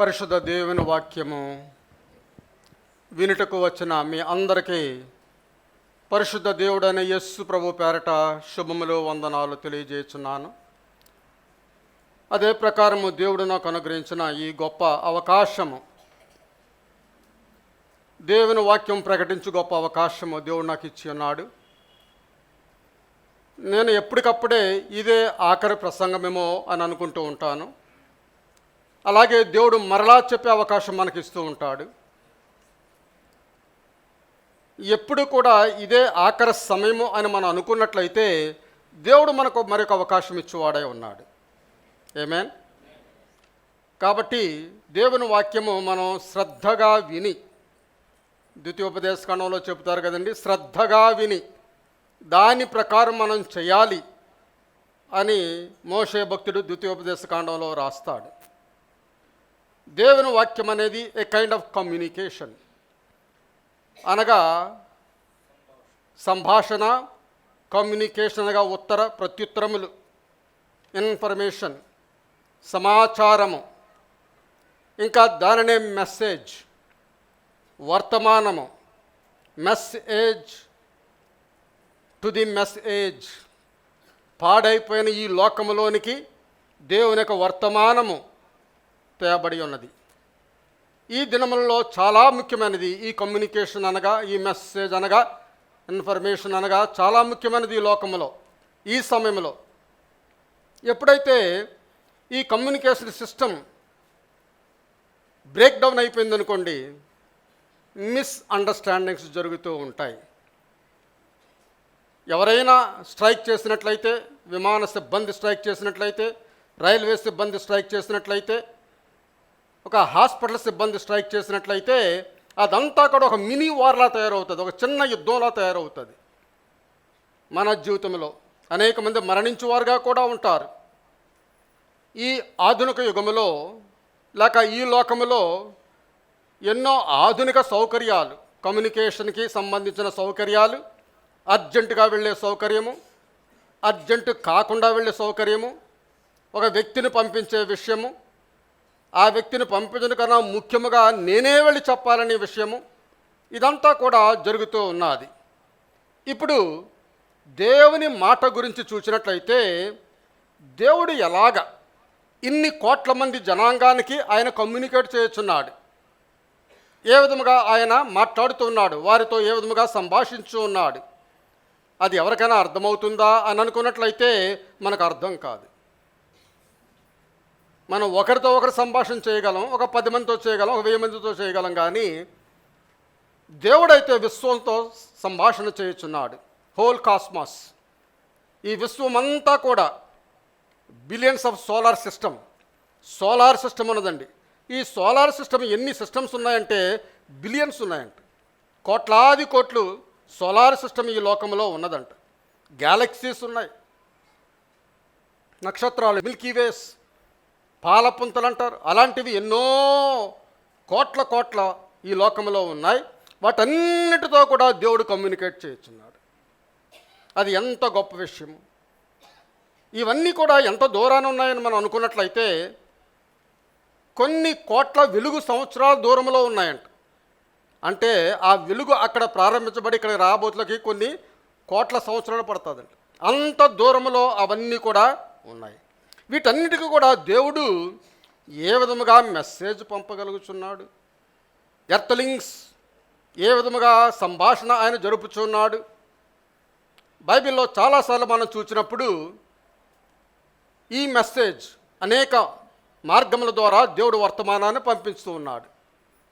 పరిశుద్ధ దేవుని వాక్యము వినుటకు వచ్చిన మీ అందరికీ పరిశుద్ధ దేవుడైన యేసు ప్రభు పేరట శుభములు వందనాలు తెలియజేస్తున్నాను. అదే ప్రకారము దేవుడు నాకు అనుగ్రహించిన ఈ గొప్ప అవకాశము, దేవుని వాక్యం ప్రకటించు గొప్ప అవకాశము దేవుడు నాకు ఇచ్చి ఉన్నాడు. నేను ఎప్పటికప్పుడే ఇదే ఆఖరి ప్రసంగమేమో అని అనుకుంటూ ఉంటాను. అలాగే దేవుడు మరలా చెప్పే అవకాశం మనకి ఇస్తూ ఉంటాడు. ఎప్పుడు కూడా ఇదే ఆఖరి సమయము అని మనం అనుకున్నట్లయితే దేవుడు మనకు మరొక అవకాశం ఇచ్చేవాడే ఉన్నాడు. ఆమేన్. కాబట్టి దేవుని వాక్యము మనం శ్రద్ధగా విని, ద్వితీయోపదేశకాండంలో చెబుతారు కదండి, శ్రద్ధగా విని దాని ప్రకారం మనం చేయాలి అని మోషే భక్తుడు ద్వితీయోపదేశకాండంలో రాస్తాడు. దేవుని వాక్యం అనేది ఏ కైండ్ ఆఫ్ కమ్యూనికేషన్, అనగా సంభాషణ, కమ్యూనికేషన్ అనగా ఉత్తర ప్రత్యుత్తరములు, ఇన్ఫర్మేషన్, సమాచారము, ఇంకా దానినే మెసేజ్, వర్తమానము, మెసేజ్ టు ది మెసేజ్. పాడైపోయిన ఈ లోకములోనికి దేవుని యొక్క వర్తమానము తేబడి ఉన్నది. ఈ దినములలో చాలా ముఖ్యమైనది ఈ కమ్యూనికేషన్ అనగా, ఈ మెసేజ్ అనగా, ఇన్ఫర్మేషన్ అనగా చాలా ముఖ్యమైనది ఈ లోకములో, ఈ సమయంలో. ఎప్పుడైతే ఈ కమ్యూనికేషన్ సిస్టమ్ బ్రేక్ డౌన్ అయిపోయిందనుకోండి, మిస్అండర్స్టాండింగ్స్ జరుగుతూ ఉంటాయి. ఎవరైనా స్ట్రైక్ చేసినట్లయితే, విమాన సిబ్బంది స్ట్రైక్ చేసినట్లయితే, రైల్వే సిబ్బంది స్ట్రైక్ చేసినట్లయితే, ఒక హాస్పిటల్ సిబ్బంది స్ట్రైక్ చేసినట్లయితే, అదంతా కూడా ఒక మినీ వార్లా తయారవుతుంది, ఒక చిన్న యుద్ధంలా తయారవుతుంది. మన జీవితంలో అనేక మంది మరణించేవారుగా కూడా ఉంటారు. ఈ ఆధునిక యుగములో లేక ఈ లోకములో ఎన్నో ఆధునిక సౌకర్యాలు, కమ్యూనికేషన్కి సంబంధించిన సౌకర్యాలు, అర్జెంటుగా వెళ్ళే సౌకర్యము, అర్జెంటు కాకుండా వెళ్ళే సౌకర్యము, ఒక వ్యక్తిని పంపించే విషయము, ఆ వ్యక్తిని పంపించడం కన్నా ముఖ్యముగా నేనే వెళ్ళి చెప్పాలనే విషయము, ఇదంతా కూడా జరుగుతూ ఉన్నది. ఇప్పుడు దేవుని మాట గురించి చూసినట్లయితే, దేవుడు ఎలాగ ఇన్ని కోట్ల మంది జనాంగానికి ఆయన కమ్యూనికేట్ చేస్తున్నాడు, ఏ విధముగా ఆయన మాట్లాడుతూ ఉన్నాడు, వారితో ఏ విధముగా సంభాషించు ఉన్నాడు, అది ఎవరికైనా అర్థమవుతుందా అని అనుకున్నట్లయితే మనకు అర్థం కాదు. మనం ఒకరితో ఒకరు సంభాషణ చేయగలం, ఒక 10 మందితో చేయగలం, ఒక 1000 మందితో చేయగలం, కానీ దేవుడైతే విశ్వంతో సంభాషణ చేయుచున్నాడు. హోల్ కాస్మాస్, ఈ విశ్వమంతా కూడా బిలియన్స్ ఆఫ్ సోలార్ సిస్టమ్ ఉన్నదండి. ఈ సోలార్ సిస్టమ్ ఎన్ని సిస్టమ్స్ ఉన్నాయంటే బిలియన్స్ ఉన్నాయంట. కోట్లాది కోట్లు సోలార్ సిస్టమ్ ఈ లోకంలో ఉన్నదంట. గ్యాలక్సీస్ ఉన్నాయి, నక్షత్రాలు, మిల్కీవేస్, పాలపుంతలు అంటారు, అలాంటివి ఎన్నో కోట్ల ఈ లోకంలో ఉన్నాయి. వాటన్నిటితో కూడా దేవుడు కమ్యూనికేట్ చేస్తున్నాడు. అది ఎంత గొప్ప విషయము. ఇవన్నీ కూడా ఎంత దూరాన ఉన్నాయని మనం అనుకున్నట్లయితే కొన్ని కోట్ల వెలుగు సంవత్సరాల దూరంలో ఉన్నాయంట. అంటే ఆ వెలుగు అక్కడ ప్రారంభించబడి ఇక్కడ రాబోతులకి కొన్ని కోట్ల సంవత్సరాలు పడుతుందంట. అంత దూరంలో అవన్నీ కూడా ఉన్నాయి. వీటన్నిటికీ కూడా దేవుడు ఏ విధముగా మెసేజ్ పంపగలుగుతున్నాడు, ఎర్త్లింగ్స్ ఏ విధముగా సంభాషణ ఆయన జరుపుచున్నాడు. బైబిల్లో చాలాసార్లు మనం చూసినప్పుడు ఈ మెసేజ్ అనేక మార్గముల ద్వారా దేవుడు వర్తమానాన్ని పంపిస్తూ ఉన్నాడు.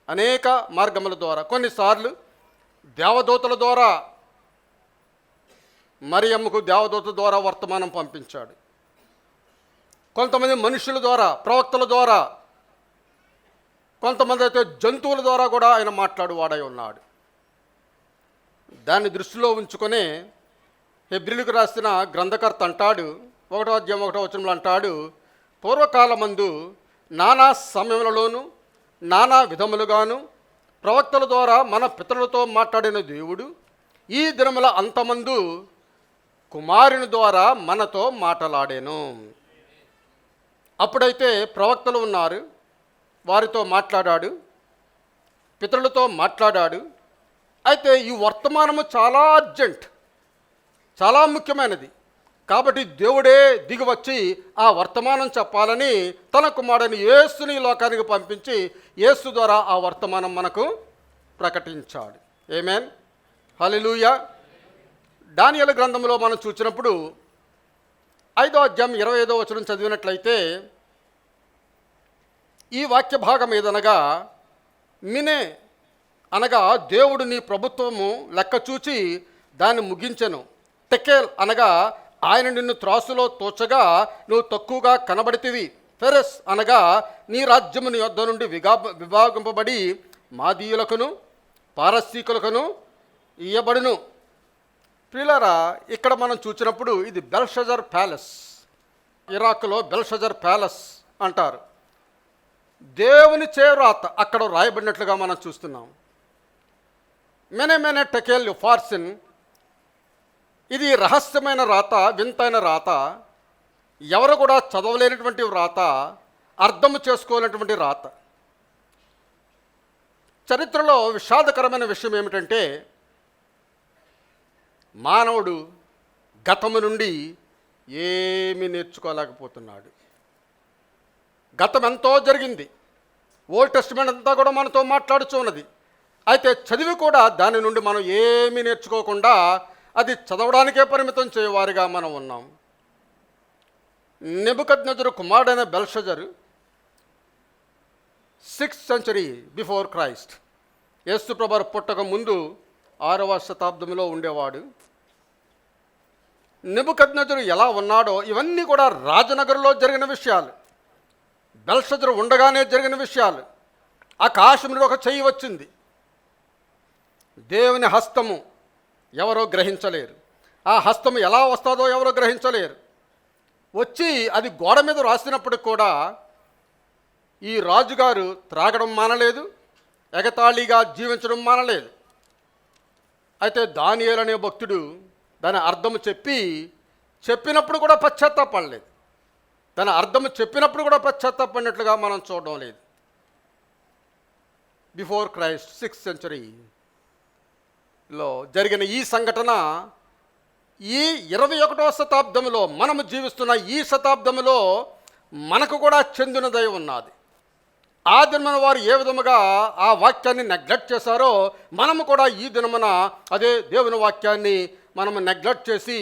అనేక మార్గముల ద్వారా, కొన్నిసార్లు దేవదూతల ద్వారా, మరియమ్మకు దేవదూత ద్వారా వర్తమానం పంపించాడు. కొంతమంది మనుషుల ద్వారా, ప్రవక్తల ద్వారా, కొంతమంది అయితే జంతువుల ద్వారా కూడా ఆయన మాట్లాడువాడై ఉన్నాడు. దాన్ని దృష్టిలో ఉంచుకొని హెబ్రీయులకు రాసిన గ్రంథకర్త అంటాడు, 1వ అధ్యాయం 1వ వచనంలో అంటాడు, పూర్వకాలమందు నానా సమయములలోనూ నానా విధములుగాను ప్రవక్తల ద్వారా మన పితరులతో మాట్లాడిన దేవుడు ఈ దినముల అంతమందు కుమారుని ద్వారా మనతో మాట్లాడాను. అప్పుడైతే ప్రవక్తలు ఉన్నారు, వారితో మాట్లాడాడు, పితరులతో మాట్లాడాడు. అయితే ఈ వర్తమానము చాలా అర్జెంట్, చాలా ముఖ్యమైనది. కాబట్టి దేవుడే దిగి వచ్చి ఆ వర్తమానం చెప్పాలని తన కుమారుని యేసుని లోకానికి పంపించి యేసు ద్వారా ఆ వర్తమానం మనకు ప్రకటించాడు. ఆమేన్, హల్లెలూయా. దానియేలు గ్రంథంలో మనం చూసినప్పుడు 5వ అధ్యాయం 25వ వచనం చదివినట్లయితే ఈ వాక్య భాగం ఏదనగా, మినే అనగా దేవుడు నీ ప్రభుత్వము లెక్క చూచి దాన్ని ముగించెను. టెకేల్ అనగా ఆయన నిన్ను త్రాసులో తోచగా నువ్వు తక్కువగా కనబడితివి. ఫెరెస్ అనగా నీ రాజ్యము నీ యొద్ద నుండి విభాగింపబడి మాదీయులకును పారసీకులకును ఇయ్యబడును. ప్రియులారా, ఇక్కడ మనం చూసినప్పుడు ఇది బెల్షజర్ ప్యాలెస్, ఇరాక్లో బెల్షజర్ ప్యాలెస్ అంటారు. దేవుని చేరాత అక్కడ రాయబడినట్లుగా మనం చూస్తున్నాం. మెనే టెకేల్ ఫార్సిన్, ఇది రహస్యమైన రాత, వింతైన రాత, ఎవరు కూడా చదవలేనటువంటి రాత, అర్థం చేసుకోలేనటువంటి రాత. చరిత్రలో విషాదకరమైన విషయం ఏమిటంటే, మానవుడు గతము నుండి ఏమీ నేర్చుకోలేకపోతున్నాడు. గతం ఎంతో జరిగింది, ఓల్డ్ టెస్టిమెంట్ అంతా కూడా మనతో మాట్లాడుచూ ఉన్నది. అయితే చదివి కూడా దాని నుండి మనం ఏమీ నేర్చుకోకుండా అది చదవడానికే పరిమితం చేయవారిగా మనం ఉన్నాం. నెబుకద్నెజరు కుమారుడైన Belshazzar 6th century before Christ, యేసు ప్రభువు పుట్టక ముందు 6వ శతాబ్దంలో ఉండేవాడు. నెబుకద్నెజరు ఎలా ఉన్నాడో ఇవన్నీ కూడా రాజనగర్లో జరిగిన విషయాలు, బెల్షజరు ఉండగానే జరిగిన విషయాలు. ఆకాశం నుండి ఒక చెయ్యి వచ్చింది, దేవుని హస్తము ఎవరో గ్రహించలేరు. ఆ హస్తము ఎలా వస్తుందో ఎవరో గ్రహించలేరు. వచ్చి అది గోడ మీద రాసినప్పటికి కూడా ఈ రాజుగారు త్రాగడం మానలేదు, ఎగతాళిగా జీవించడం మానలేదు. అయితే దానియేలు అనే భక్తుడు దాని అర్థము చెప్పినప్పుడు కూడా పశ్చాత్తాపడలేదు. దాని అర్థము చెప్పినప్పుడు కూడా పశ్చాత్తాపడినట్లుగా మనం చూడడం లేదు. బిఫోర్ క్రైస్ట్ 6th centuryలో జరిగిన ఈ సంఘటన ఈ 21వ శతాబ్దంలో మనము జీవిస్తున్న ఈ శతాబ్దంలో మనకు కూడా చెందినదై ఉన్నది. ఆ దినమున వారు ఏ విధముగా ఆ వాక్యాన్ని నెగ్లెక్ట్ చేశారో మనము కూడా ఈ దినమున అదే దేవుని వాక్యాన్ని మనము నెగ్లెక్ట్ చేసి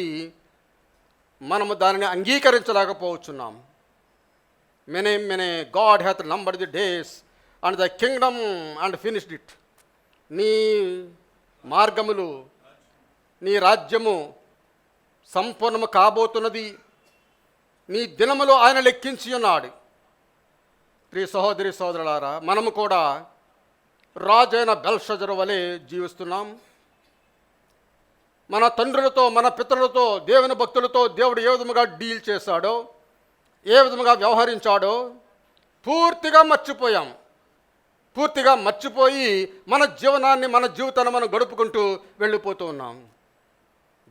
మనము దానిని అంగీకరించలేకపోతున్నాం. Mene God hath numbered the days and the kingdom and finished it. నీ మార్గములు, నీ రాజ్యము సంపూర్ణము కాబోతున్నది, నీ దినములో ఆయన లెక్కించి ఉన్నాడు. ప్రియ సహోదరి సోదరులారా, మనము కూడా రాజైన బెల్షజరు వలె జీవిస్తున్నాం. మన తండ్రులతో, మన పితరులతో, దేవుని భక్తులతో దేవుడు ఏ విధముగా డీల్ చేశాడో, ఏ విధముగా వ్యవహరించాడో పూర్తిగా మర్చిపోయాం. పూర్తిగా మర్చిపోయి మన జీవనాన్ని, మన జీవితాన్ని మనం గడుపుకుంటూ వెళ్ళిపోతూ ఉన్నాం.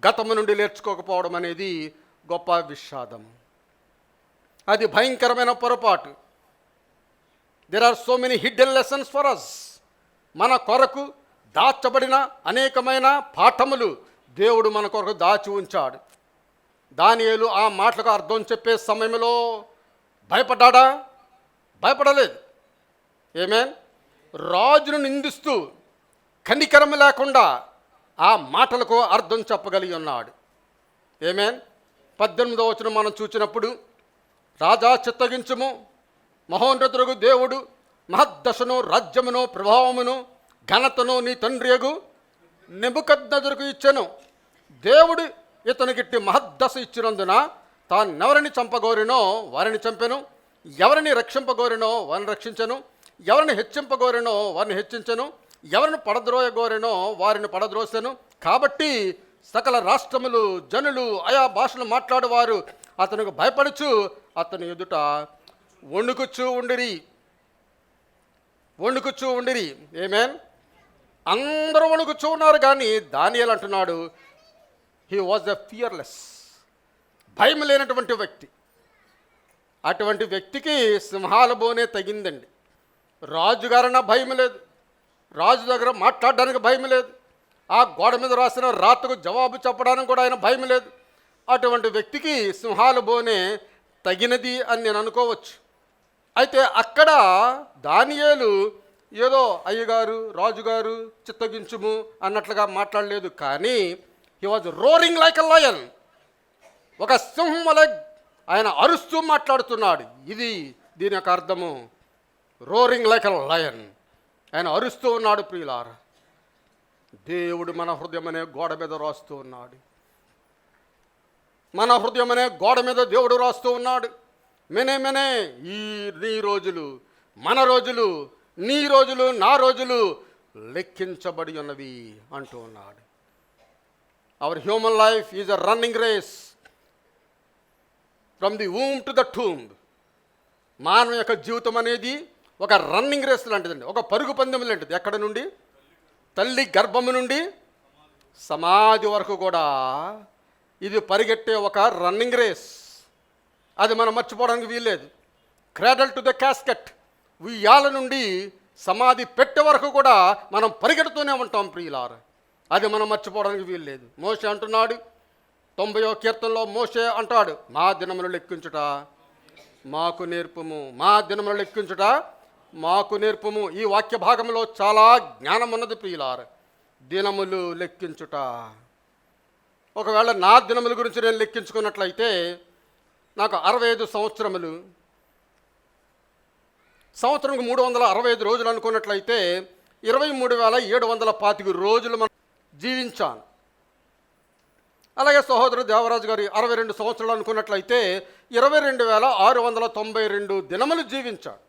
గతము నుండి నేర్చుకోకపోవడం అనేది గొప్ప విషాదం, అది భయంకరమైన పొరపాటు. There are so many hidden lessons for us. మన కొరకు దాచబడిన అనేకమైన పాఠములు దేవుడు మన కొరకు దాచి ఉంచాడు. దానియేలు ఆ మాటలకు అర్థం చెప్పే సమయంలో భయపడ్డా? భయపడలేదు. ఆమేన్. రాజును నిందిస్తూ కనికరం లేకుండా ఆ మాటలకు అర్థం చెప్పగలిగి ఉన్నాడు. ఆమేన్. 18వ వచనం మనం చూసినప్పుడు, రాజా చిత్తగించుము, మహోన్నతుడు దేవుడు మహద్దశను, రాజ్యమును, ప్రభావమును, ఘనతను నీ తండ్రియగు నెబుకద్నెజరుకు ఇచ్చెను. దేవుడు ఇతనికిట్టి మహద్దశ ఇచ్చినందున తానెవరిని చంపగోరినో వారిని చంపెను, ఎవరిని రక్షింపగోరినో వారిని రక్షించెను, ఎవరిని హెచ్చింపగోరినో వారిని హెచ్చించెను, ఎవరిని పడద్రోయగోరినో వారిని పడద్రోసెను. కాబట్టి సకల రాష్ట్రములు, జనులు, ఆయా భాషలు మాట్లాడేవారు అతనికి భయపడుచు అతని ఎదుట వణుకుచూ ఉండిరి. ఆమేన్. అందరూ వణుకుచూ ఉన్నారు. కానీ దానియేలు అంటున్నాడు, హీ వాజ్ ఎ ఫియర్లెస్, భయం లేనటువంటి వ్యక్తి. అటువంటి వ్యక్తికి సింహాల బోనే తగిందండి. రాజుగారన్నా భయం లేదు, రాజు దగ్గర మాట్లాడడానికి భయం లేదు, ఆ గోడ మీద రాసిన రాతకు జవాబు చెప్పడానికి కూడా ఆయన భయం లేదు. అటువంటి వ్యక్తికి సింహాలు బోనే తగినది అని నేను అనుకోవచ్చు. అయితే అక్కడ దానియేలు ఏదో అయ్యగారు రాజుగారు చిత్తగించుము అన్నట్లుగా మాట్లాడలేదు, కానీ he was roaring like a lion. ఒక సింహం వలె ఆయన అరుస్తూ మాట్లాడుతున్నాడు. ఇది దీని యొక్క అర్థము. రోరింగ్ లైక్ ఎ లయన్, ఆయన అరుస్తూ ఉన్నాడు. ప్రియులారా, దేవుడు మన హృదయం అనే గోడ మీద రాస్తూ ఉన్నాడు. మన హృదయం అనే గోడ మీద దేవుడు రాస్తూ ఉన్నాడు. మెనే మెనే, నీ రోజులు, మన రోజులు, నీ రోజులు, నా రోజులు లెక్కించబడి ఉన్నవి అంటూ ఉన్నాడు. Our human life is a running race from the womb to the tomb. మానవ యొక్క జీవితం అనేది ఒక రన్నింగ్ రేస్ లాంటిదండి, ఒక పరుగు పందెం లాంటిది. ఎక్కడ నుండి? తల్లి గర్భము నుండి సమాధి వరకు కూడా ఇది పరిగెట్టే ఒక రన్నింగ్ రేస్. అది మనం మర్చిపోవడానికి వీల్లేదు. క్రాడల్ టు ద క్యాస్కెట్, ఉయ్యాల నుండి సమాధి పెట్టే వరకు కూడా మనం పరిగెడుతూనే ఉంటాం ప్రియులారా. అది మనం మర్చిపోవడానికి వీల్లేదు. మోషే అంటున్నాడు, 90వ కీర్తనలో మోషే అంటాడు, మా దినములు లెక్కించుట మాకు నేర్పుము, మా దినములు లెక్కించుట మాకు నేర్పుము. ఈ వాక్య భాగంలో చాలా జ్ఞానం ఉన్నది ప్రియులారా. దినములు లెక్కించుట. ఒకవేళ నా దినముల గురించి నేను లెక్కించుకున్నట్లయితే నాకు 65 సంవత్సరములు, సంవత్సరంకు 365 రోజులు అనుకున్నట్లయితే 23,725 రోజులు మనం జీవించాను. అలాగే సహోదరు దేవరాజు గారి 62 సంవత్సరాలు అనుకున్నట్లయితే 22,692 దినములు జీవించాడు.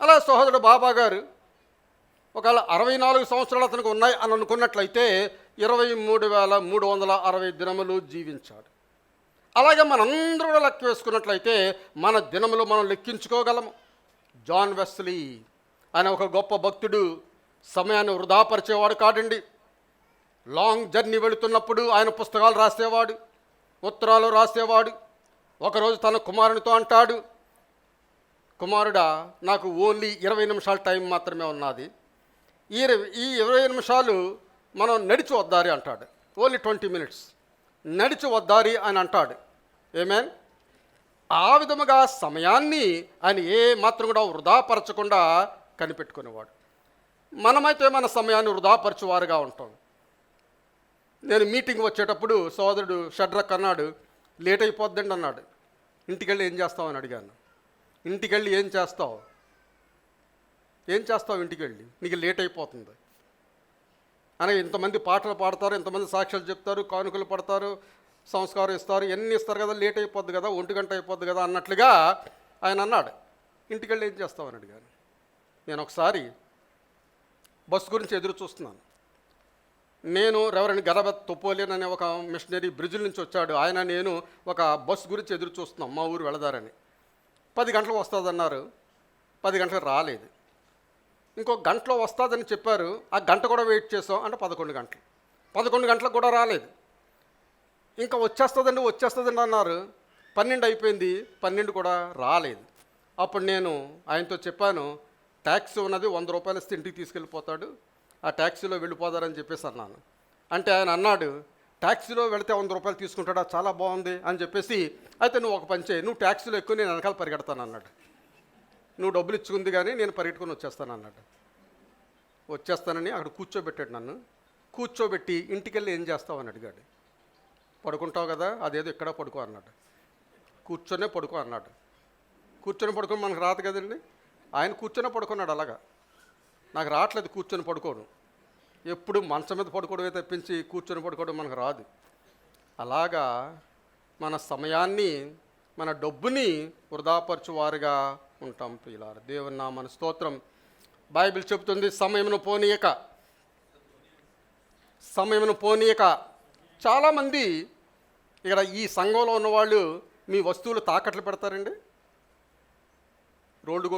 అలా సహోదరుడు బాబా గారు ఒకవేళ 64 సంవత్సరాలు అతనికి ఉన్నాయి అని అనుకున్నట్లయితే 23,360 దినములు జీవించాడు. అలాగే మనందరూ కూడా లెక్క వేసుకున్నట్లయితే మన దినములు మనం లెక్కించుకోగలము. జాన్ వెస్లీ అనే ఒక గొప్ప భక్తుడు సమయాన్ని వృధాపరిచేవాడు కాదండి. లాంగ్ జర్నీ వెళుతున్నప్పుడు ఆయన పుస్తకాలు రాసేవాడు, ఉత్తరాలు రాసేవాడు. ఒకరోజు తన కుమారునితో అంటాడు, కుమారుడా, నాకు ఓన్లీ 20 నిమిషాల టైం మాత్రమే ఉన్నది. ఈ 20 నిమిషాలు మనం నడిచి వద్దారి అంటాడు. ఓన్లీ 20 మినిట్స్ నడిచి వద్దారి అని అంటాడు. ఏమేన్ ఆ విధముగా సమయాన్ని ఆయన ఏ మాత్రం కూడా వృధాపరచకుండా కనిపెట్టుకునేవాడు. మనమైతే మన సమయాన్ని వృధాపరచువారుగా ఉంటాం. నేను మీటింగ్ వచ్చేటప్పుడు సోదరుడు షడ్రక్ అన్నాడు, లేట్ అయిపోద్దండి అన్నాడు. ఇంటికెళ్ళి ఏం చేస్తావు అని అడిగాను. ఇంటికెళ్ళి ఏం చేస్తావు ఇంటికెళ్ళి, నీకు లేట్ అయిపోతుంది అని. ఇంతమంది పాటలు పాడతారు, ఇంతమంది సాక్ష్యాలు చెప్తారు, కానుకలు పడతారు, సంస్కారం ఇస్తారు, ఎన్ని ఇస్తారు కదా, లేట్ అయిపోద్ది కదా, 1 గంట అయిపోద్ది కదా అన్నట్లుగా ఆయన అన్నాడు. ఇంటికెళ్ళి ఏం చేస్తామని అడిగాను. నేను ఒకసారి బస్సు గురించి ఎదురు చూస్తున్నాను. నేను రెవరెండ్ గరబత్ తొపోలియన్ అనే ఒక మిషనరీ బ్రెజిల్ నుంచి వచ్చాడు. ఆయన నేను ఒక బస్సు గురించి ఎదురు చూస్తున్నాం, మా ఊరు వెళదారని. 10 గంటలకు వస్తుందన్నారు, 10 గంటలకు రాలేదు. ఇంకో గంటలో వస్తుందని చెప్పారు, ఆ గంట కూడా వెయిట్ చేసాం, అంటే 11 గంటలు. 11 గంటలకు కూడా రాలేదు. ఇంకా వచ్చేస్తుందండి అన్నారు. 12 అయిపోయింది, 12 కూడా రాలేదు. అప్పుడు నేను ఆయనతో చెప్పాను, ట్యాక్సీ ఉన్నది, 100 రూపాయలు ఇస్తే ఇంటికి తీసుకెళ్ళిపోతాడు, ఆ ట్యాక్సీలో వెళ్ళిపోతారని చెప్పేసి అన్నాను. అంటే ఆయన అన్నాడు, ట్యాక్సీలో వెళితే 100 రూపాయలు తీసుకుంటాడా, చాలా బాగుంది అని చెప్పేసి, అయితే నువ్వు ఒక పని చేయి, నువ్వు ట్యాక్సీలో ఎక్కువ, నేను వెనకాల పరిగెడతాను అన్నాడు. నువ్వు డబ్బులు ఇచ్చుకుంది కానీ నేను పరిగెట్టుకుని వచ్చేస్తాను అన్నాడు. వచ్చేస్తానని అక్కడ కూర్చోబెట్టాడు నన్ను. కూర్చోబెట్టి ఇంటికెళ్ళి ఏం చేస్తావు అని అడిగాడు. పడుకుంటావు కదా, అదేదో ఇక్కడ పడుకో అన్నాడు. కూర్చొనే పడుకో అన్నాడు. కూర్చొని పడుకొని మనకు రాదు కదండి. ఆయన కూర్చొనే పడుకున్నాడు. అలాగా నాకు రావట్లేదు కూర్చొని పడుకోవడం. ఎప్పుడు మంచం మీద పడుకోవడమే తప్పించి కూర్చొని పడుకోవడం మనకు రాదు. అలాగా మన సమయాన్ని, మన డబ్బుని వృధాపరచువారుగా ఉంటాం ప్రియులారా. దేవుని నామమున స్తోత్రం. బైబిల్ చెబుతుంది, సమయమును పోనీయక. చాలామంది ఇక్కడ ఈ సంఘంలో ఉన్నవాళ్ళు మీ వస్తువులు తాకట్లు పెడతారండి. రోల్డ్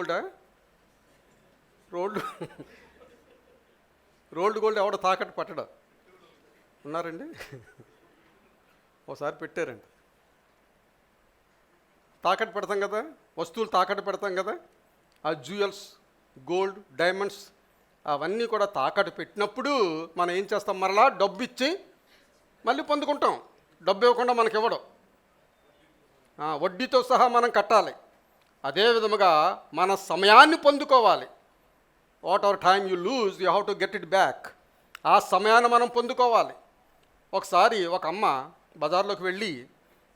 గోల్డ్ ఎవడో తాకట్టు పెట్టడం ఉన్నారండి. ఒకసారి పెట్టారండి. తాకట్టు పెడతాం కదా, వస్తువులు తాకట్టు పెడతాం కదా, ఆ జ్యువెల్స్ గోల్డ్, డైమండ్స్ అవన్నీ కూడా తాకట్టు పెట్టినప్పుడు మనం ఏం చేస్తాం? మరలా డబ్బు ఇచ్చి మళ్ళీ పొందుకుంటాం. డబ్బు ఇవ్వకుండా మనకి ఇవ్వడం, వడ్డీతో సహా మనం కట్టాలి. అదే విధముగా మన సమయాన్ని పొందుకోవాలి. What ever time you lose you have to get it back. ఆ సమయాన్ని మనం పొందుకోవాలి. ఒకసారి ఒక అమ్మ బజార్లోకి వెళ్ళి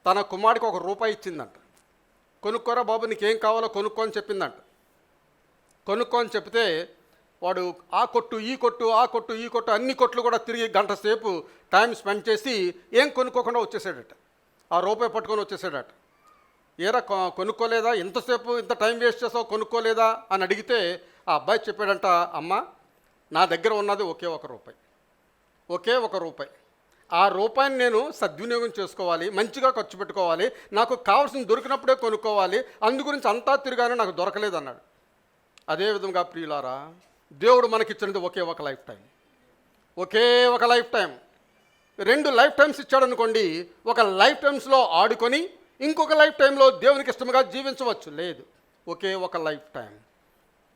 తన కుమారుడికి ₹1 ఇచ్చిందంట. కొనుక్కోరా బాబు, నీకేం కావాలో కొనుక్కో అని చెప్పిందంట. కొనుక్కో అని చెప్తే వాడు ఆ కొట్టు ఈ కొట్టు ఆ కొట్టు ఈ కొట్టు అన్ని కొట్లు కూడా తిరిగి గంట సేపు టైం స్పెండ్ చేసి ఏం కొనుక్కోకుండా వచ్చేసాడట. ఆ ₹1 పట్టుకొని వచ్చేసాడట. ఏరా కొనుక్కోలేదా, ఇంతసేపు ఇంత టైం వేస్ట్ చేసావు, కొనుక్కోలేదా అని అడిగితే ఆ అబ్బాయి చెప్పాడంట, అమ్మ నా దగ్గర ఉన్నది ఒకే ₹1, ఒకే ₹1. ఆ రూపాయిని నేను సద్వినియోగం చేసుకోవాలి, మంచిగా ఖర్చు పెట్టుకోవాలి, నాకు కావాల్సింది దొరికినప్పుడే కొనుక్కోవాలి, అందు గురించి అంతా తిరిగాను, నాకు దొరకలేదు అన్నాడు. అదేవిధంగా ప్రియులారా, దేవుడు మనకిచ్చినది ఒకే ఒక లైఫ్ టైం, ఒకే ఒక లైఫ్ టైం. 2 లైఫ్ టైమ్స్ ఇచ్చాడు అనుకోండి, ఒక లైఫ్ టైమ్స్లో ఆడుకొని ఇంకొక లైఫ్ టైంలో దేవునికి ఇష్టంగా జీవించవచ్చు. లేదు, ఒకే ఒక లైఫ్ టైం,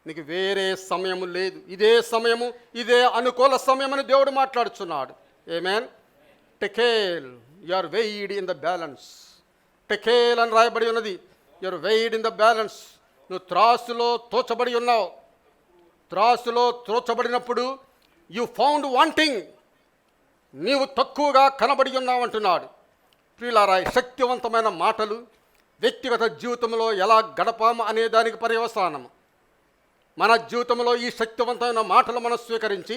నీకు వేరే సమయము లేదు. ఇదే సమయము, ఇదే అనుకూల సమయమని దేవుడు మాట్లాడుచున్నాడు. ఆమేన్. Tekel, you are weighed in the balance. Tekel అని రాయబడి ఉన్నది. You are weighed in the balance. నువ్వు త్రాసులో తోచబడి ఉన్నావు. త్రాసులో తోచబడినప్పుడు యు ఫౌండ్ వాంటింగ్, నీవు తక్కువగా కనబడి ఉన్నావు అంటున్నాడు. ప్రియులారా, శక్తివంతమైన మాటలు వ్యక్తిగత జీవితంలో ఎలా గడపాము అనే దానికి పర్యవసానము. మన జీవితంలో ఈ శక్తివంతమైన మాటలు మనం స్వీకరించి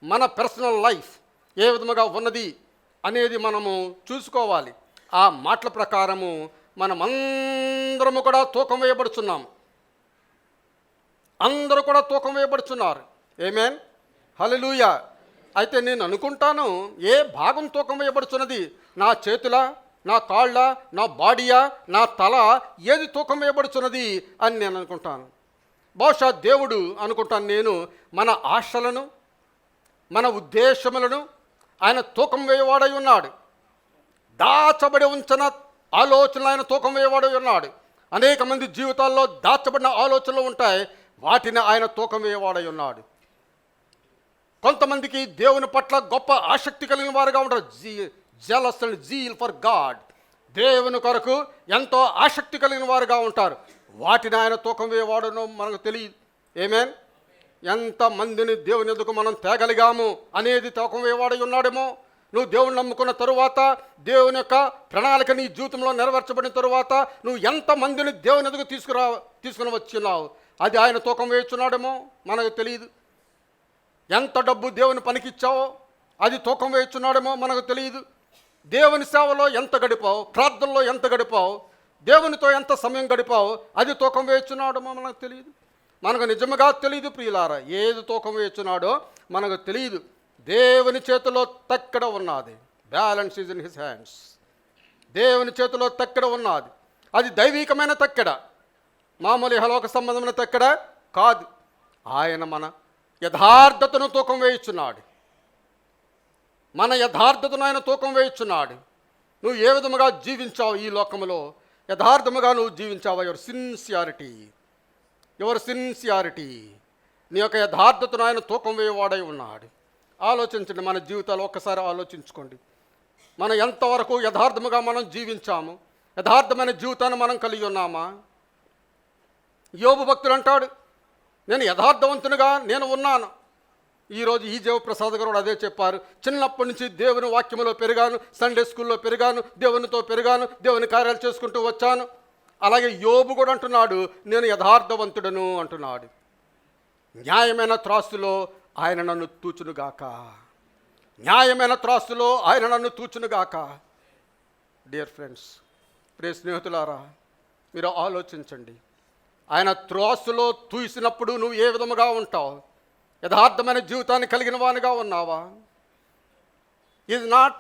మన పర్సనల్ లైఫ్ ఏ విధముగా ఉన్నది అనేది మనము చూసుకోవాలి. ఆ మాటల ప్రకారము మనమందరము కూడా తూకం వేయబడుచున్నాము. అందరూ కూడా తూకం వేయబడుచున్నారు. ఆమేన్, హల్లెలూయా. అయితే నేను అనుకుంటాను, ఏ భాగం తూకం వేయబడుచున్నది? నా చేతుల, నా కాళ్ళ, నా బాడీయా, నా తల, ఏది తూకం వేయబడుచున్నది అని నేను అనుకుంటాను. బహుశా దేవుడు అనుకుంటాను నేను, మన ఆశలను, మన ఉద్దేశములను ఆయన తూకం వేయవాడై ఉన్నాడు. దాచబడి ఉంచిన ఆలోచనలు ఆయన తూకం వేయవాడై ఉన్నాడు. అనేక మంది జీవితాల్లో దాచబడిన ఆలోచనలు ఉంటాయి, వాటిని ఆయన తూకం వేయవాడై ఉన్నాడు. కొంతమందికి దేవుని పట్ల గొప్ప ఆసక్తి కలిగిన వారుగా ఉంటారు. Jealous and zeal for God, దేవుని కొరకు ఎంతో ఆసక్తి కలిగిన వారుగా ఉంటారు. వాటిని ఆయన తూకం వేయవాడనో మనకు తెలియదు. ఆమేన్. ఎంతమందిని దేవుని ఎదుగు మనం తేగలిగాము అనేది తూకం వేయవాడై ఉన్నాడేమో. నువ్వు దేవుని నమ్ముకున్న తరువాత, దేవుని యొక్క ప్రణాళిక నీ జీవితంలో నెరవేర్చబడిన తరువాత నువ్వు ఎంతమందిని దేవుని ఎదుగు తీసుకుని వచ్చినావు, అది ఆయన తూకం వేయుచున్నాడేమో మనకు తెలియదు. ఎంత డబ్బు దేవుని పనికిచ్చావో అది తూకం వేయుచున్నాడేమో మనకు తెలియదు. దేవుని సేవలో ఎంత గడిపావు, ప్రార్థనలో ఎంత గడిపావు, దేవునితో ఎంత సమయం గడిపావు, అది తూకం వేయుచున్నాడేమో మనకు తెలియదు. మనకు నిజముగా తెలియదు ప్రియులారా, ఏది తూకం వేయుచున్నాడో మనకు తెలియదు. దేవుని చేతిలో తక్కడ ఉన్నది. Balance is in his hands. దేవుని చేతిలో తక్కడ ఉన్నది. అది దైవికమైన తక్కడ, మామూలు హలోక సంబంధమైన తక్కడ కాదు. ఆయన మన యథార్థతను తూకం వేయుచున్నాడు. మన యథార్థతను ఆయన తూకం వేయుచున్నాడు. నువ్వు ఏ విధముగా జీవించావు ఈ లోకములో, యథార్థముగా నువ్వు జీవించావా? యువర్ సిన్సియారిటీ, నీ యొక్క యథార్థతను ఆయన తూకం వేయవాడై ఉన్నాడు. ఆలోచించండి, మన జీవితాలు ఒక్కసారి ఆలోచించుకోండి. మనం ఎంతవరకు యథార్థముగా మనం జీవించాము, యథార్థమైన జీవితాన్ని మనం కలిగి ఉన్నామా? యోబు భక్తుడు అంటాడు, నేను యథార్థవంతునిగా నేను ఉన్నాను. ఈరోజు ఈ జీవప్రసాద్ గారు అదే చెప్పారు. చిన్నప్పటి నుంచి దేవుని వాక్యంలో పెరిగాను, సండే స్కూల్లో పెరిగాను, దేవునితో పెరిగాను, దేవుని కార్యాలు చేసుకుంటూ వచ్చాను. అలాగే యోబు కూడా అంటున్నాడు, నేను యథార్థవంతుడను అంటున్నాడు. న్యాయమైన త్రాసులో ఆయన నన్ను తూచునుగాక, న్యాయమైన త్రాసులో ఆయన నన్ను తూచునుగాక. డియర్ ఫ్రెండ్స్, ప్రియ స్నేహితులారా, మీరు ఆలోచించండి. ఆయన త్రాసులో తూసినప్పుడు నువ్వు ఏ విధముగా ఉంటావు? యథార్థమైన జీవితాన్ని కలిగిన వానిగా ఉన్నావా? Is not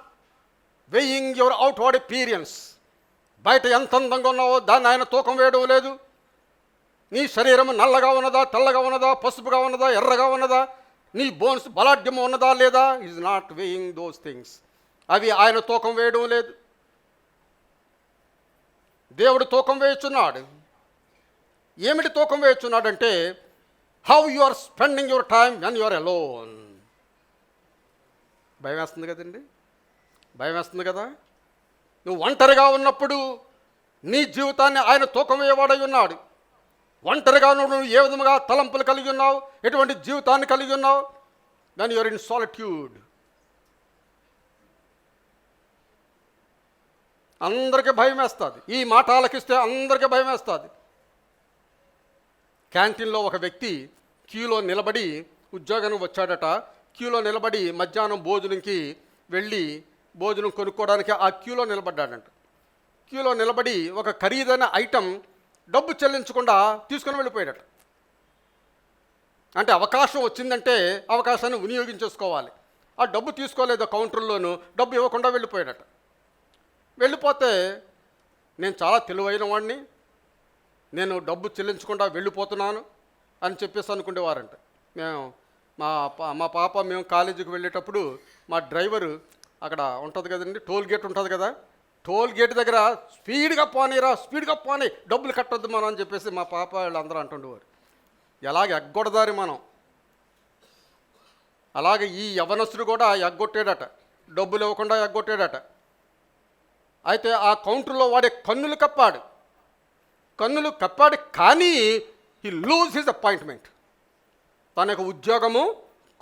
weighing your outward appearance. బయట ఎంత అందంగా ఉన్నావో దాన్ని ఆయన తూకం వేయడం లేదు. నీ శరీరం నల్లగా ఉన్నదా, తెల్లగా ఉన్నదా, పసుపుగా ఉన్నదా, ఎర్రగా ఉన్నదా, నీ బోన్స్ బలాఢ్యం ఉన్నదా లేదా, is not weighing those things. అవి ఆయన తూకం వేయడం లేదు. దేవుడు తూకం వేయుచున్నాడు. ఏమిటి తూకం వేయుచున్నాడంటే, how you are spending your time when you are alone. భయం వేస్తుంది కదండి, భయం వేస్తుంది కదా. నువ్వు ఒంటరిగా ఉన్నప్పుడు నీ జీవితాన్ని ఆయన తూకం వేయవాడై ఉన్నాడు. ఒంటరిగా నువ్వు ఏ విధముగా తలంపులు కలిగి ఉన్నావు, ఎటువంటి జీవితాన్ని కలిగి ఉన్నావు, when you are in solitude. అందరికీ భయం వేస్తుంది. ఈ మాట ఆలకిస్తే అందరికీ భయం వేస్తుంది. క్యాంటీన్లో ఒక వ్యక్తి క్యూలో నిలబడి ఉద్యోగానికి వచ్చాడట. క్యూలో నిలబడి మధ్యాహ్నం భోజనంకి వెళ్ళి భోజనం కొనుక్కోవడానికి ఆ క్యూలో నిలబడ్డాడంట. క్యూలో నిలబడి ఒక ఖరీదైన ఐటెం డబ్బు చెల్లించకుండా తీసుకొని వెళ్ళిపోయాడట. అంటే అవకాశం వచ్చిందంటే అవకాశాన్ని వినియోగించేసుకోవాలి. ఆ డబ్బు తీసుకోలేదు, కౌంటర్లోనూ డబ్బు ఇవ్వకుండా వెళ్ళిపోయాడట. వెళ్ళిపోతే నేను చాలా తెలివైన వాడిని, నేను డబ్బు చెల్లించకుండా వెళ్ళిపోతున్నాను అని చెప్పేసి అనుకునేవారంట. మేము మా పాప మేము కాలేజీకి వెళ్ళేటప్పుడు మా డ్రైవరు అక్కడ ఉంటుంది కదండి, టోల్ గేట్ ఉంటుంది కదా, టోల్ గేట్ దగ్గర స్పీడ్గా పోనీ డబ్బులు కట్టొద్దు మనం అని చెప్పేసి మా పాప వీళ్ళందరూ అంటుండేవారు. ఎలాగ ఎగ్గొడదారి మనం, అలాగే ఈ యవనస్తుడు కూడా ఎగ్గొట్టాడట, డబ్బులు ఇవ్వకుండా ఎగ్గొట్టాడట. అయితే ఆ కౌంటర్లో వాడే కన్నులు కప్పాడు కానీ హీ లూజ్ హిజ్ అపాయింట్మెంట్, తన యొక్క ఉద్యోగము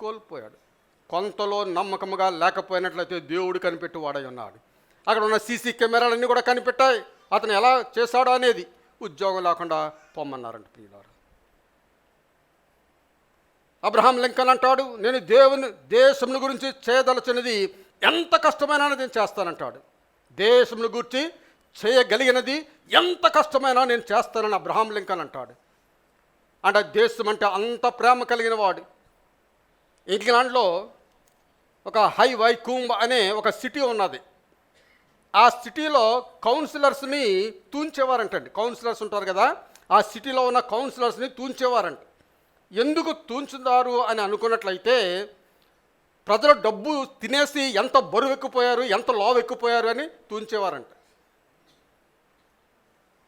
కోల్పోయాడు. కొంతలో నమ్మకముగా లేకపోయినట్లయితే దేవుడు కనిపెట్టి వాడై ఉన్నాడు. అక్కడ ఉన్న సీసీ కెమెరాలన్నీ కూడా కనిపెట్టాయి అతను ఎలా చేశాడో అనేది. ఉద్యోగం లేకుండా పొమ్మన్నారంట ప్రియులారా. అబ్రహాం లింకన్ అంటాడు, నేను దేవుని దేశముల గురించి చేయదలచినది ఎంత కష్టమైనా నేను చేస్తానంటాడు. దేశముల గురించి చేయగలిగినది ఎంత కష్టమైనా నేను చేస్తానని అబ్రహాం లింకన్ అంటాడు. అంటే దేశం అంటే అంత ప్రేమ కలిగిన వాడు. ఇంగ్లాండ్లో ఒక హై వైకుంబ్ అనే ఒక సిటీ ఉన్నది. ఆ సిటీలో కౌన్సిలర్స్ని తూంచేవారంటండి. కౌన్సిలర్స్ ఉంటారు కదా, ఆ సిటీలో ఉన్న కౌన్సిలర్స్ని తూంచేవారంట. ఎందుకు తూంచుతారు అని అనుకున్నట్లయితే ప్రజలు డబ్బు తినేసి ఎంత బరువు ఎక్కిపోయారు, ఎంత లావు ఎక్కిపోయారు అని తూంచేవారంట.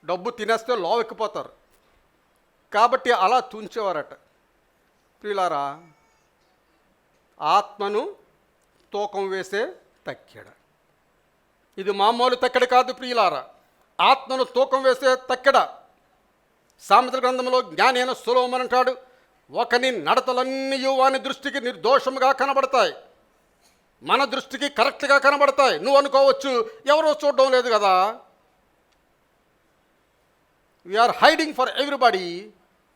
డబ్బు తినేస్తే లావు ఎక్కిపోతారు కాబట్టి అలా తూంచేవారట. ప్రియులారా, ఆత్మను తూకం వేసే తక్కెడ. ఇది మామూలు తక్కెడ కాదు ప్రియులారా, ఆత్మను తూకం వేసే తక్కెడ. సామెతల గ్రంథంలో జ్ఞాని అయిన సొలొమోను అంటాడు, ఒకని నడతలన్నీ వాని దృష్టికి నిర్దోషముగా కనబడతాయి, మన దృష్టికి కరెక్ట్గా కనబడతాయి. నువ్వు అనుకోవచ్చు ఎవరో చూడడం లేదు కదా, వీఆర్ హైడింగ్ ఫర్ ఎవ్రీబడి,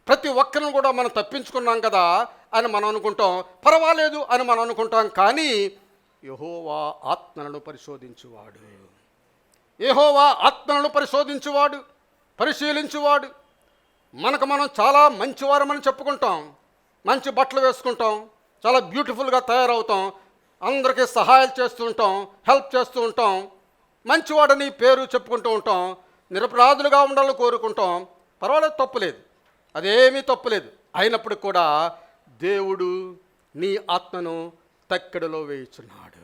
ప్రతి ఒక్కరిని కూడా మనం తప్పించుకున్నాం కదా అని మనం అనుకుంటాం, పర్వాలేదు అని మనం అనుకుంటాం. కానీ యెహోవా ఆత్మలను పరిశోధించువాడు, యెహోవా ఆత్మలను పరిశీలించువాడు. మనకు మనం చాలా మంచివారమని చెప్పుకుంటాం, మంచి బట్టలు వేసుకుంటాం, చాలా బ్యూటిఫుల్గా తయారవుతాం, అందరికీ సహాయాలు చేస్తూ ఉంటాం, హెల్ప్ చేస్తూ ఉంటాం, మంచివాడని పేరు చెప్పుకుంటూ ఉంటాం, నిరపరాధులుగా ఉండాలని కోరుకుంటాం. పర్వాలేదు, తప్పులేదు, అదేమీ తప్పులేదు. అయినప్పుడు కూడా దేవుడు నీ ఆత్మను తక్కెడలో వేయుచున్నాడు.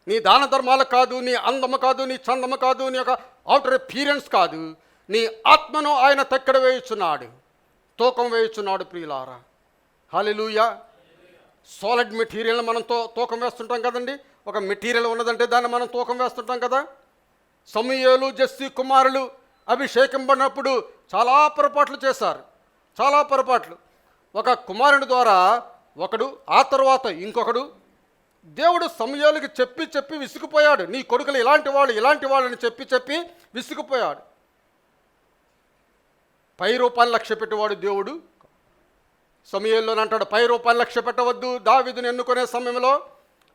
నీ దాన ధర్మాలు కాదు, నీ అందము కాదు, నీ చందము కాదు, నీ యొక్క అవుటర్ అపియరెన్స్ కాదు, నీ ఆత్మను ఆయన తక్కెడ వేయుచున్నాడు, తూకం వేయుచున్నాడు ప్రియులారా. హల్లెలూయా. సాలిడ్ మెటీరియల్ని మనం తూకం వేస్తుంటాం కదండి. ఒక మెటీరియల్ ఉన్నదంటే దాన్ని మనం తూకం వేస్తుంటాం కదా. సమూయేలు జెస్సీ కుమారులు అభిషేకింపడినప్పుడు చాలా పొరపాట్లు చేశారు, చాలా పొరపాట్లు. ఒక కుమారుని ద్వారా ఒకడు, ఆ తర్వాత ఇంకొకడు. దేవుడు సమూయేలుకి చెప్పి విసిగిపోయాడు, నీ కొడుకులు ఇలాంటి వాళ్ళు అని చెప్పి విసిగిపోయాడు. 10 రూపాయలు లక్ష్య పెట్టేవాడు దేవుడు. సమూయేలుని అంటాడు, 10 రూపాయలు లక్ష్య పెట్టవద్దు, దావీదుని ఎన్నుకునే సమయంలో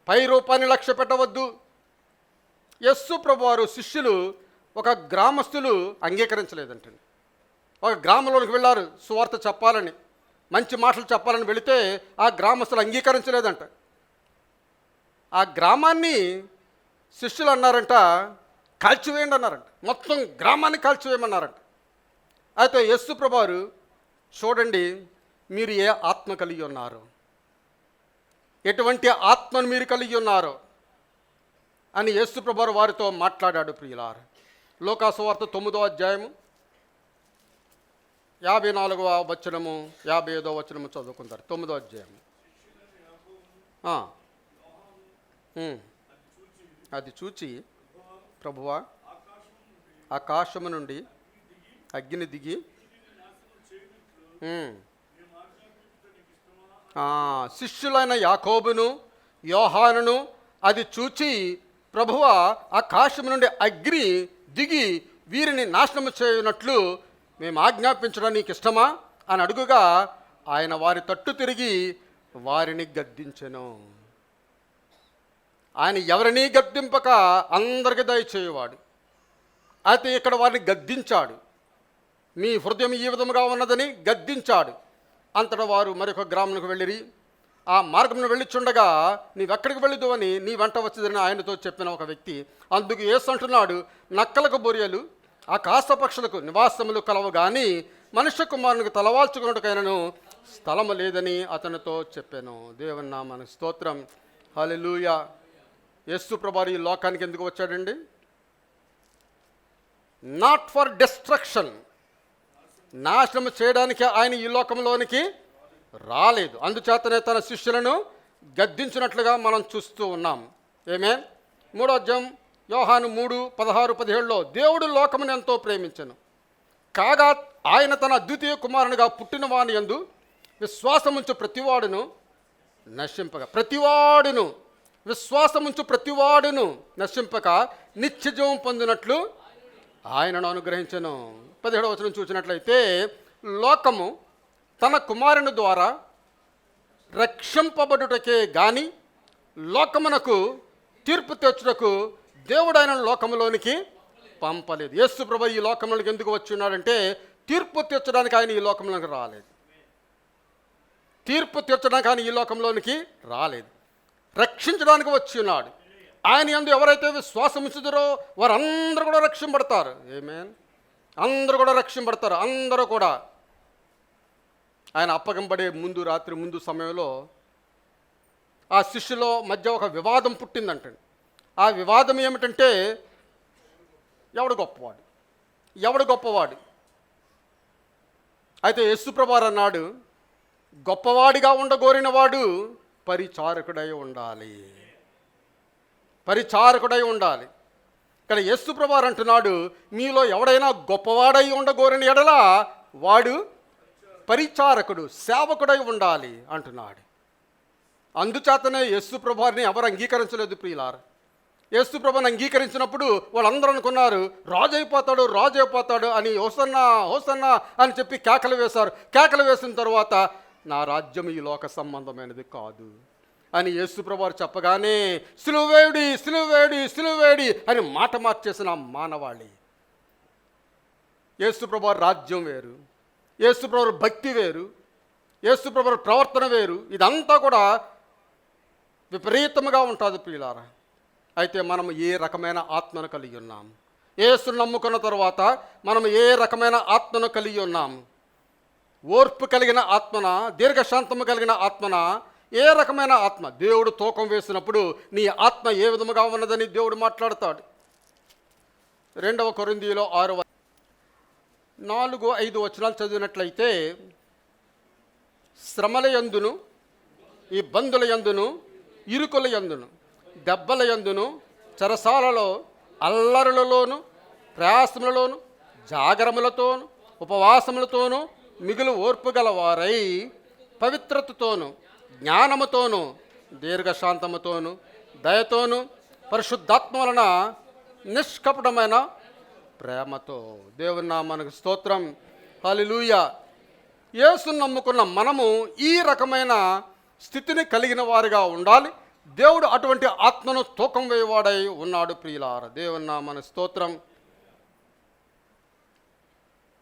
10 రూపాయలు లక్ష్య పెట్టవద్దు. యేసు ప్రభువారు శిష్యులు ఒక గ్రామస్తులు అంగీకరించలేదంటండి. ఒక గ్రామంలోనికి వెళ్ళారు సువార్త చెప్పాలని, మంచి మాటలు చెప్పాలని వెళితే ఆ గ్రామస్తులు అంగీకరించలేదంట. ఆ గ్రామాన్ని శిష్యులు అన్నారంట, కాల్చివేయండి అన్నారంట, మొత్తం గ్రామాన్ని కాల్చివేయమన్నారంట. అయితే యేసు ప్రభువారు, చూడండి మీరు ఏ ఆత్మ కలిగి ఉన్నారో, ఎటువంటి ఆత్మను మీరు కలిగి ఉన్నారో అని యేసు ప్రభువారు వారితో మాట్లాడాడు ప్రియులారా. లూకా సువార్త 9వ అధ్యాయము 54వ వచనము 55వ వచనము చదువుకుంటారు. 9వ అధ్యాయం. అది చూచి ప్రభువా ఆకాశము నుండి అగ్ని దిగి శిష్యులైన యాకోబును యోహానును అది చూచి ప్రభువా ఆకాశము నుండి అగ్ని దిగి వీరిని నాశనము చేయనట్లు మేము ఆజ్ఞాపించడం నీకు ఇష్టమా అని అడుగుగా ఆయన వారి తట్టు తిరిగి వారిని గద్దించెను. ఆయన ఎవరినీ గద్దింపక అందరికి దయచేయువాడు. అయితే ఇక్కడ వారిని గద్దించాడు. మీ హృదయం ఈ విధముగా ఉన్నదని గద్దించాడు. అంతటా వారు మరొక గ్రామంకు వెళ్ళిరి. ఆ మార్గమును వెళ్ళిచుండగా నీవెక్కడికి వెళ్ళదు అని నీ వెంట వచ్చేదని ఆయనతో చెప్పిన ఒక వ్యక్తి. అందుకు యేసు అంటున్నాడు, నక్కలకు బొరియలు ఆకాశ పక్షులకు నివాసములు కలవు కానీ మనుష్య కుమారునికి తలవాల్చుకున్నట్టుకైనను స్థలము లేదని అతనితో చెప్పాను. దేవుని నామానికి స్తోత్రం. హల్లెలూయా. యేసు ప్రభువు ఈ లోకానికి ఎందుకు వచ్చాడండి? నాట్ ఫర్ డిస్ట్రక్షన్, నాశనం చేయడానికి ఆయన ఈ లోకంలోనికి రాలేదు. అందుచేతనే తన శిష్యులను గద్దించినట్లుగా మనం చూస్తూ ఉన్నాం. ఆమేన్. 3వ అధ్యాయం యోహాను 3:16-17 దేవుడు లోకమును ఎంతో ప్రేమించెను కాగా ఆయన తన అద్వితీయ కుమారునిగా పుట్టిన వాని యందు విశ్వాసముంచు ప్రతివాడును నశింపక నిత్యజీవం పొందినట్లు ఆయనను అనుగ్రహించెను. 17వ వచనం చూసినట్లయితే లోకము తన కుమారుని ద్వారా రక్షింపబడుటకే గాని లోకమునకు తీర్పు తెచ్చుటకు దేవుడు ఆయన లోకంలోనికి పంపలేదు. యేసు ప్రభువు ఈ లోకంలోనికి ఎందుకు వచ్చి ఉన్నాడంటే తీర్పు తీర్చడానికి ఆయన ఈ లోకంలోనికి రాలేదు. రక్షించడానికి వచ్చి ఉన్నాడు. ఆయన యందు ఎవరైతే విశ్వాసం ఉంచుతారో వారందరూ కూడా రక్షింపడతారు. ఆమేన్. అందరూ కూడా రక్షింపడతారు. అందరూ కూడా. ఆయన అప్పగింపబడే రాత్రి ముందు సమయంలో ఆ శిష్యుల మధ్య ఒక వివాదం పుట్టిందంటండి. ఆ వివాదం ఏమిటంటే ఎవడు గొప్పవాడు. అయితే యేసు ప్రభువు అన్నాడు, గొప్పవాడిగా ఉండగోరిన వాడు పరిచారకుడై ఉండాలి. ఇక్కడ యేసు ప్రభువు అంటున్నాడు, మీలో ఎవడైనా గొప్పవాడై ఉండగోరిన ఎడల వాడు పరిచారకుడు, సేవకుడై ఉండాలి అంటున్నాడు. అందుచేతనే యేసు ప్రభువుని ఎవరు అంగీకరించలేదు ప్రియులారా. యేసు ప్రభువుని అంగీకరించినప్పుడు వాళ్ళందరూ అనుకున్నారు రాజు అయిపోతాడు అని హోసన్నా అని చెప్పి కేకలు వేశారు. కేకలు వేసిన తర్వాత నా రాజ్యం ఈ లోక సంబంధమైనది కాదు అని యేసు ప్రభువు చెప్పగానే సిలువేడి అని మాట మార్చేసిన మానవాళి. యేసు ప్రభువు రాజ్యం వేరు, యేసు ప్రభువు భక్తి వేరు, యేసు ప్రభువు ప్రవర్తన వేరు. ఇదంతా కూడా విపరీతముగా ఉంటుంది ప్రియులారా. అయితే మనం ఏ రకమైన ఆత్మను కలిగి ఉన్నాం? యేసును నమ్ముకున్న తర్వాత మనం ఏ రకమైన ఆత్మను కలిగి ఉన్నాం? ఓర్పు కలిగిన ఆత్మన, దీర్ఘశాంతము కలిగిన ఆత్మన, ఏ రకమైన ఆత్మ? దేవుడు తూకం వేసినప్పుడు నీ ఆత్మ ఏ విధముగా ఉన్నదని దేవుడు మాట్లాడతాడు. 2వ కొరింథీయులో 6:4-5 వచనాలు చదివినట్లయితే శ్రమల యందును, ఇబ్బందుల యందును, ఇరుకుల యందును, దెబ్బల యందును, చెరసాలలో, అల్లరులలోను, ప్రయాసములలోను, జాగరములతోను, ఉపవాసములతోను మిగులు ఓర్పు గలవారై పవిత్రతతోను, జ్ఞానముతోను, దీర్ఘశాంతముతోను, దయతోను, పరిశుద్ధాత్మ వలన నిష్కపటమైన ప్రేమతో. దేవుని నామానికి స్తోత్రం. హల్లెలూయా. యేసును నమ్ముకున్న మనము ఈ రకమైన స్థితిని కలిగిన వారిగా ఉండాలి. దేవుడు అటువంటి ఆత్మను తూకం వేయవాడై ఉన్నాడు ప్రియులారా. దేవుని నామానికి స్తోత్రం.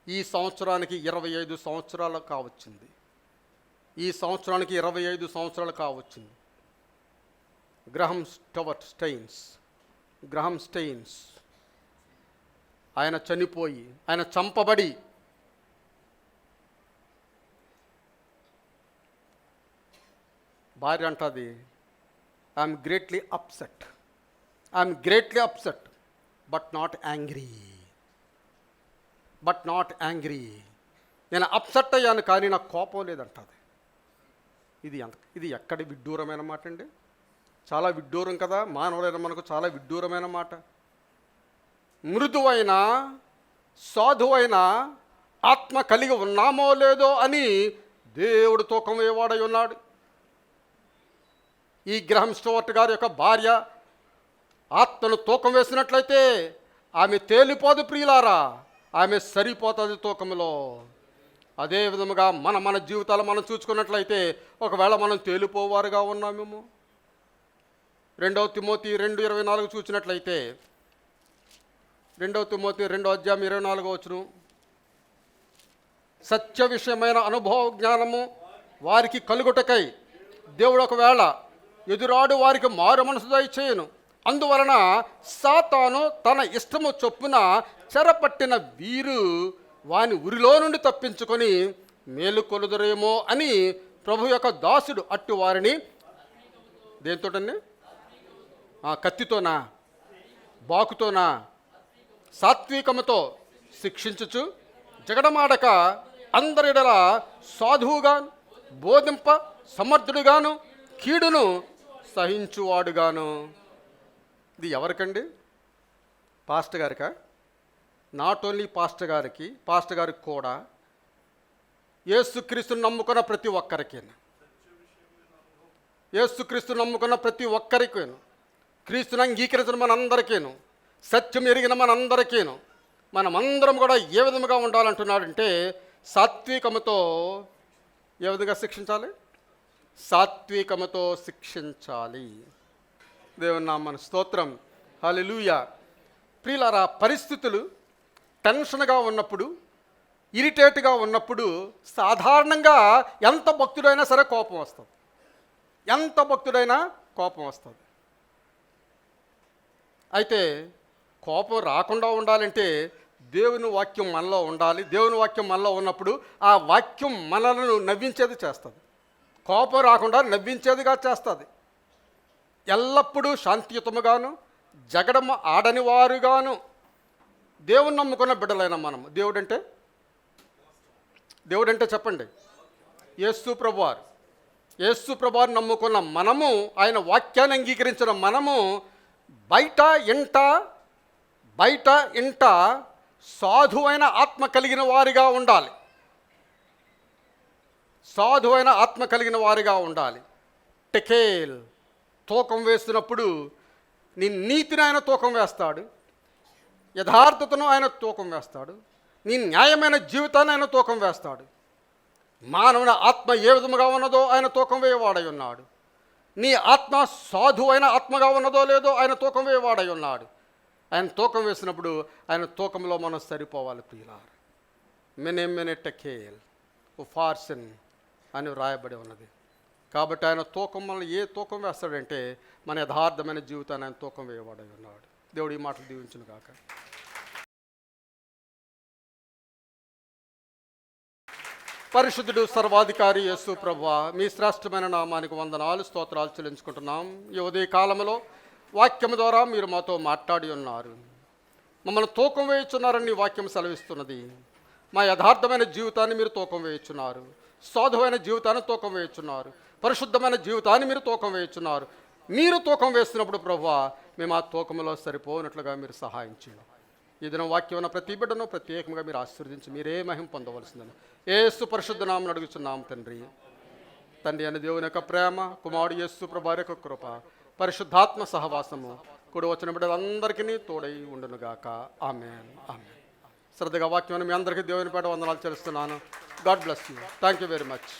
ఈ సంవత్సరానికి 25 సంవత్సరాలు కావచ్చింది. ఈ సంవత్సరానికి 25 సంవత్సరాలు కావచ్చింది. గ్రహం స్టెయిన్స్ ఆయన చనిపోయి, ఆయన చంపబడి భార్య అంటది, I'm greatly upset but not angry. నేను అప్సెట్ అయ్యాను కానీ నాకు కోపం లేదంటది. ఇది ఎక్కడి విడ్డూరమైన మాట అండి? చాలా విడ్డూరం కదా, మానవులైన మనకు చాలా విడ్డూరమైన మాట. మృదువైన సాధువైన ఆత్మ కలిగి ఉన్నామో లేదో అని దేవుడు తూకం వేవాడై ఉన్నాడు. ఈ గ్రహం స్టోవర్ట్ గారి యొక్క భార్య ఆత్మను తూకం వేసినట్లయితే ఆమె తేలిపోదు ప్రియులారా, ఆమె సరిపోతుంది తూకంలో. అదే విధముగా మన జీవితాలు మనం చూసుకున్నట్లయితే ఒకవేళ మనం తేలిపోవారుగా ఉన్నామేమో. 2 తిమోతి 2:24 చూసినట్లయితే 2 తిమోతి 2:24 సత్య విషయమైన అనుభవ జ్ఞానము వారికి కలుగుటకై దేవుడు ఒకవేళ ఎదురాడు వారికి మారు మనసు దయచేయును. అందువలన సాతాను తన ఇష్టము చొప్పున చెరపట్టిన వీరు వాని ఉరిలో నుండి తప్పించుకొని మేలుకొలుదురేమో అని ప్రభు యొక్క దాసుడు అట్టి వారిని దేంతోటండి? కత్తితోనా, బాకుతోనా, సాత్వికముతో శిక్షించుచు జగడమాడక అందరిడల సాధువుగాను బోధింప సమర్థుడుగాను కీడును సహించువాడుగాను. ఇది ఎవరికండి? పాస్టర్ గారికా? నాట్ ఓన్లీ పాస్టర్ గారికి కూడా, యేసుక్రీస్తుని నమ్ముకున్న ప్రతి ఒక్కరికి, యేసుక్రీస్తుని నమ్ముకున్న ప్రతి ఒక్కరికేను, క్రీస్తుని అంగీకరించిన మనందరికీను, సత్యం ఎరిగిన మనందరికీను, మనమందరం కూడా ఏ విధముగా ఉండాలంటున్నాడంటే సాత్వికముతో. ఏ విధంగా శిక్షించాలి? సాత్వికముతో శిక్షించాలి. దేవుని నామమున స్తోత్రం. హల్లెలూయా. ప్రియులారా, పరిస్థితులు టెన్షన్గా ఉన్నప్పుడు, ఇరిటేట్గా ఉన్నప్పుడు సాధారణంగా ఎంత భక్తుడైనా సరే కోపం వస్తుంది. ఎంత భక్తుడైనా కోపం వస్తుంది. అయితే కోపం రాకుండా ఉండాలంటే దేవుని వాక్యం మనలో ఉండాలి. దేవుని వాక్యం మనలో ఉన్నప్పుడు ఆ వాక్యం మనలను నవ్వించేది చేస్తుంది. కోపం రాకుండా నవ్వించేదిగా చేస్తుంది. ఎల్లప్పుడూ శాంతియుతముగాను జగడము ఆడని వారుగాను దేవుని నమ్ముకున్న బిడ్డలైన మనము. దేవుడంటే చెప్పండి, యేసు ప్రభువారు. యేసు ప్రభువారు నమ్ముకున్న మనము, ఆయన వాక్యాన్ని అంగీకరించిన మనము బయట ఇంట సాధువైన ఆత్మ కలిగిన వారిగా ఉండాలి. సాధువైన ఆత్మ కలిగిన వారిగా ఉండాలి. టెకేల్ తూకం వేస్తున్నప్పుడు నీ నీతిని ఆయన తూకం వేస్తాడు, యథార్థతను ఆయన తూకం వేస్తాడు, నీ న్యాయమైన జీవితాన్ని ఆయన తూకం వేస్తాడు. మానవుని ఆత్మ ఏ విధముగా ఉన్నదో ఆయన తూకం వేయవాడై ఉన్నాడు. నీ ఆత్మ సాధువైన ఆత్మగా ఉన్నదో లేదో ఆయన తూకం వేయవాడై ఉన్నాడు. ఆయన తూకం వేసినప్పుడు ఆయన తూకంలో మనం సరిపోవాలి ప్రియులారా. మెనే టెకేల్ ఫార్సన్ అని వ్రాయబడి ఉన్నది. కాబట్టి ఆయన తూకం మనల్ని ఏ తూకం వేస్తాడంటే మన యథార్థమైన జీవితాన్ని ఆయన తూకం వేయవాడై ఉన్నాడు. దేవుడు ఈ మాటలు దీవించును గాక. పరిశుద్ధుడు సర్వాధికారి యేసు ప్రభువా, మీ శ్రేష్టమైన నామానికి వందనాలు స్తోత్రాలు చెల్లించుకుంటున్నాం. ఈ ఉదయ కాలంలో వాక్యం ద్వారా మీరు మాతో మాట్లాడి ఉన్నారు. మమ్మల్ని తూకం వేయుచున్నారని నీ వాక్యం సెలవిస్తున్నది. మా యథార్థమైన జీవితాన్ని మీరు తూకం వేయుచున్నారు, సాధువైన జీవితాన్ని తూకం వేయుచున్నారు, పరిశుద్ధమైన జీవితాన్ని మీరు తూకం వేయుచున్నారు. మీరు తూకం వేస్తున్నప్పుడు ప్రభువా, మేము ఆ తూకంలో సరిపోనట్లుగా మీరు సహాయం చేయండి. ఈ దినం వాక్యం ఉన్న ప్రతి బిడ్డను ప్రత్యేకంగా మీరు ఆశీర్వదించి మీరే మహిమ పొందవలసిందని యేసు పరిశుద్ధ నామమున అడుగుచున్నాం తండ్రి. తండ్రి అని దేవుని యొక్క ప్రేమ, కుమారుడు యేసు ప్రభువారి యొక్క కృప, పరిశుద్ధాత్మ సహవాసము కూడి వచ్చిన బిడ్డలందరికీ తోడై ఉండునుగాక. ఆమేన్. ఆమేన్. శ్రద్ధగా వాక్యం మీ అందరికీ దేవుని పేట వందనాలు చెల్లిస్తున్నాను. God bless you. Thank you very much.